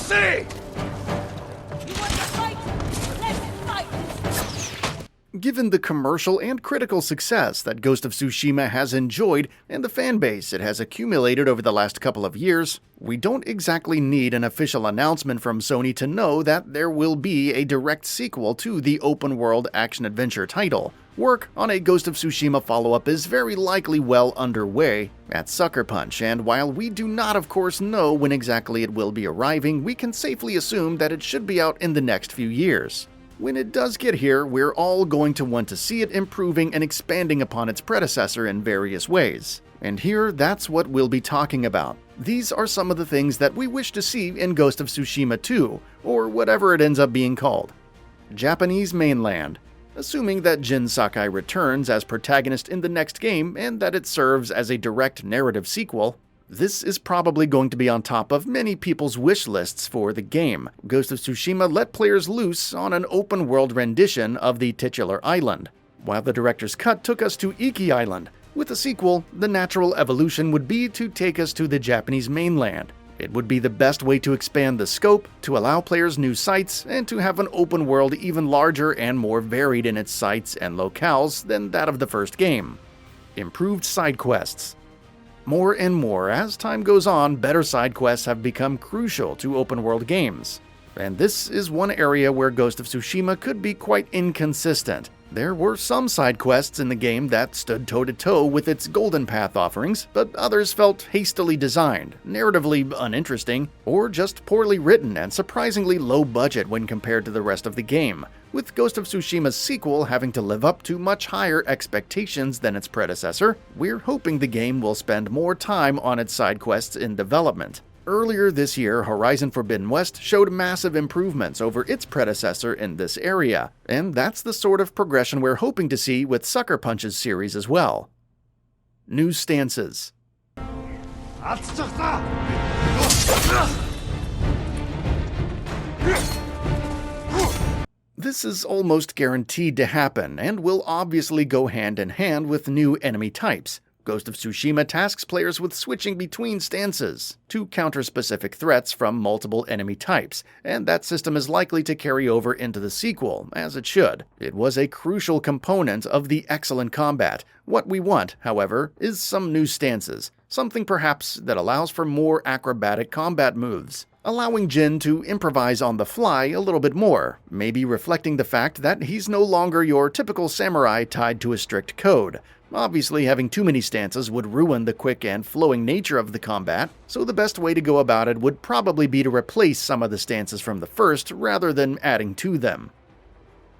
see! You want to fight? Let's fight! Given the commercial and critical success that Ghost of Tsushima has enjoyed and the fanbase it has accumulated over the last couple of years, we don't exactly need an official announcement from Sony to know that there will be a direct sequel to the open-world action-adventure title. Work on a Ghost of Tsushima follow-up is very likely well underway at Sucker Punch, and while we do not of course know when exactly it will be arriving, we can safely assume that it should be out in the next few years. When it does get here, we're all going to want to see it improving and expanding upon its predecessor in various ways. And here, that's what we'll be talking about. These are some of the things that we wish to see in Ghost of Tsushima 2, or whatever it ends up being called. Japanese mainland. Assuming that Jin Sakai returns as protagonist in the next game and that it serves as a direct narrative sequel, this is probably going to be on top of many people's wish lists for the game. Ghost of Tsushima let players loose on an open-world rendition of the titular island, while the director's cut took us to Iki Island. With a sequel, the natural evolution would be to take us to the Japanese mainland. It would be the best way to expand the scope, to allow players new sights, and to have an open world even larger and more varied in its sights and locales than that of the first game. Improved side quests. More and more, as time goes on, better side quests have become crucial to open-world games. And this is one area where Ghost of Tsushima could be quite inconsistent. There were some side quests in the game that stood toe-to-toe with its Golden Path offerings, but others felt hastily designed, narratively uninteresting, or just poorly written and surprisingly low budget when compared to the rest of the game, with Ghost of Tsushima's sequel having to live up to much higher expectations than its predecessor. We're hoping the game will spend more time on its side quests in development. Earlier this year, Horizon Forbidden West showed massive improvements over its predecessor in this area, and that's the sort of progression we're hoping to see with Sucker Punch's series as well. New stances. This is almost guaranteed to happen, and will obviously go hand in hand with new enemy types. Ghost of Tsushima tasks players with switching between stances to counter specific threats from multiple enemy types, and that system is likely to carry over into the sequel, as it should. It was a crucial component of the excellent combat. What we want, however, is some new stances, something perhaps that allows for more acrobatic combat moves, allowing Jin to improvise on the fly a little bit more, maybe reflecting the fact that he's no longer your typical samurai tied to a strict code. Obviously, having too many stances would ruin the quick and flowing nature of the combat, so the best way to go about it would probably be to replace some of the stances from the first rather than adding to them.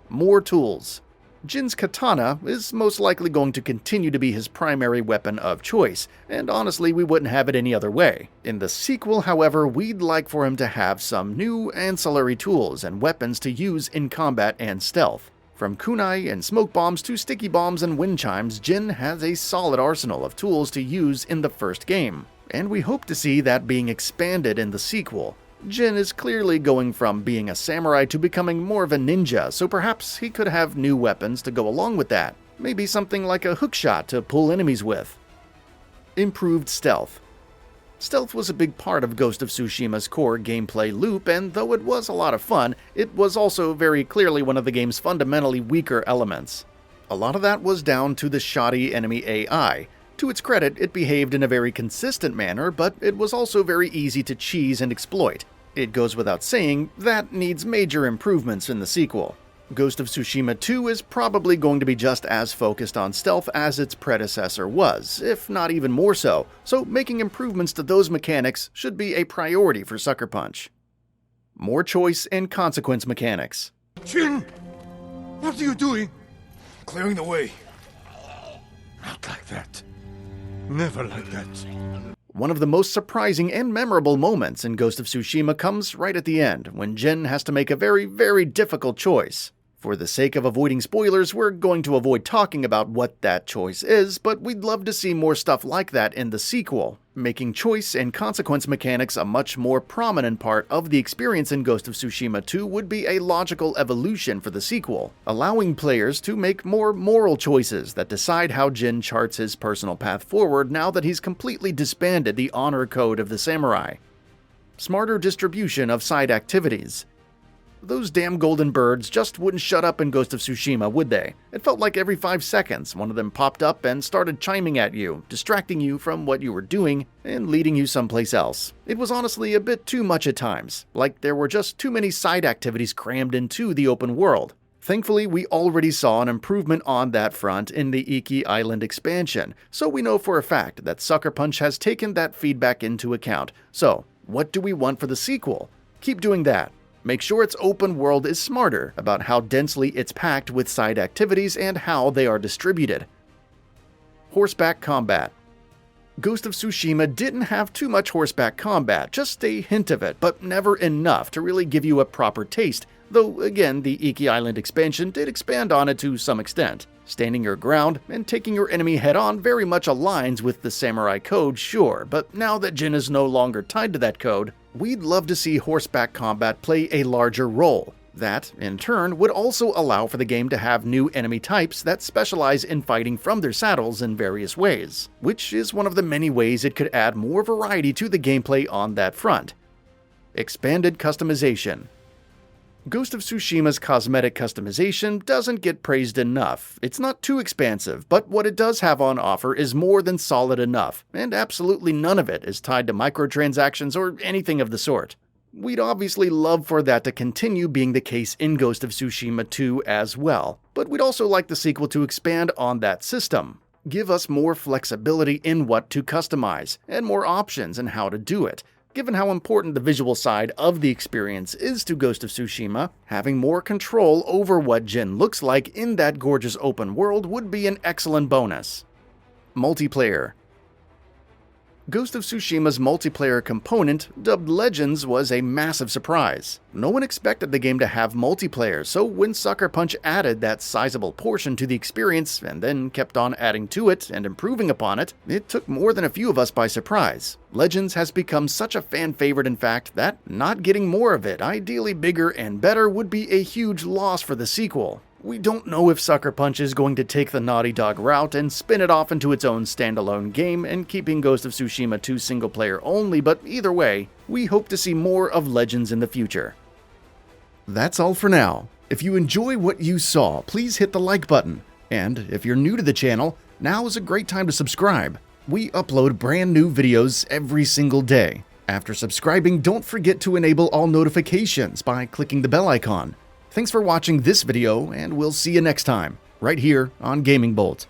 More tools. Jin's katana is most likely going to continue to be his primary weapon of choice, and honestly we wouldn't have it any other way. In the sequel, however, we'd like for him to have some new ancillary tools and weapons to use in combat and stealth. From kunai and smoke bombs to sticky bombs and wind chimes, Jin has a solid arsenal of tools to use in the first game, and we hope to see that being expanded in the sequel. Jin is clearly going from being a samurai to becoming more of a ninja, so perhaps he could have new weapons to go along with that. Maybe something like a hookshot to pull enemies with. Improved stealth. Stealth was a big part of Ghost of Tsushima's core gameplay loop, and though it was a lot of fun, it was also very clearly one of the game's fundamentally weaker elements. A lot of that was down to the shoddy enemy AI. To its credit, it behaved in a very consistent manner, but it was also very easy to cheese and exploit. It goes without saying, that needs major improvements in the sequel. Ghost of Tsushima 2 is probably going to be just as focused on stealth as its predecessor was, if not even more so making improvements to those mechanics should be a priority for Sucker Punch. More choice and consequence mechanics. Jin! What are you doing? Clearing the way. Not like that. Never like that. One of the most surprising and memorable moments in Ghost of Tsushima comes right at the end, when Jin has to make a very, very difficult choice. For the sake of avoiding spoilers, we're going to avoid talking about what that choice is, but we'd love to see more stuff like that in the sequel, making choice and consequence mechanics a much more prominent part of the experience in Ghost of Tsushima 2 would be a logical evolution for the sequel, allowing players to make more moral choices that decide how Jin charts his personal path forward now that he's completely disbanded the honor code of the samurai. smarter distribution of side activities. Those damn golden birds just wouldn't shut up in Ghost of Tsushima, would they? It felt like every 5 seconds one of them popped up and started chiming at you, distracting you from what you were doing and leading you someplace else. It was honestly a bit too much at times, like there were just too many side activities crammed into the open world. Thankfully, we already saw an improvement on that front in the Iki Island expansion, so we know for a fact that Sucker Punch has taken that feedback into account. So, what do we want for the sequel? Keep doing that. Make sure its open world is smarter about how densely it's packed with side activities and how they are distributed. Horseback combat. Ghost of Tsushima didn't have too much horseback combat, just a hint of it, but never enough to really give you a proper taste, though again the Iki Island expansion did expand on it to some extent. Standing your ground and taking your enemy head-on very much aligns with the samurai code, sure, but now that Jin is no longer tied to that code, we'd love to see horseback combat play a larger role. That, in turn, would also allow for the game to have new enemy types that specialize in fighting from their saddles in various ways, which is one of the many ways it could add more variety to the gameplay on that front. Expanded customization. Ghost of Tsushima's cosmetic customization doesn't get praised enough. It's not too expansive, but what it does have on offer is more than solid enough, and absolutely none of it is tied to microtransactions or anything of the sort. We'd obviously love for that to continue being the case in Ghost of Tsushima 2 as well, but we'd also like the sequel to expand on that system. Give us more flexibility in what to customize, and more options in how to do it. Given how important the visual side of the experience is to Ghost of Tsushima, having more control over what Jin looks like in that gorgeous open world would be an excellent bonus. Multiplayer. Ghost of Tsushima's multiplayer component, dubbed Legends, was a massive surprise. No one expected the game to have multiplayer, so when Sucker Punch added that sizable portion to the experience and then kept on adding to it and improving upon it, it took more than a few of us by surprise. Legends has become such a fan favorite, in fact, that not getting more of it, ideally bigger and better, would be a huge loss for the sequel. We don't know if Sucker Punch is going to take the Naughty Dog route and spin it off into its own standalone game and keeping Ghost of Tsushima 2 single player only, but either way, we hope to see more of Legends in the future. That's all for now. If you enjoy what you saw, please hit the like button. And if you're new to the channel, now is a great time to subscribe. We upload brand new videos every single day. After subscribing, don't forget to enable all notifications by clicking the bell icon. Thanks for watching this video, and we'll see you next time, right here on Gaming Bolt.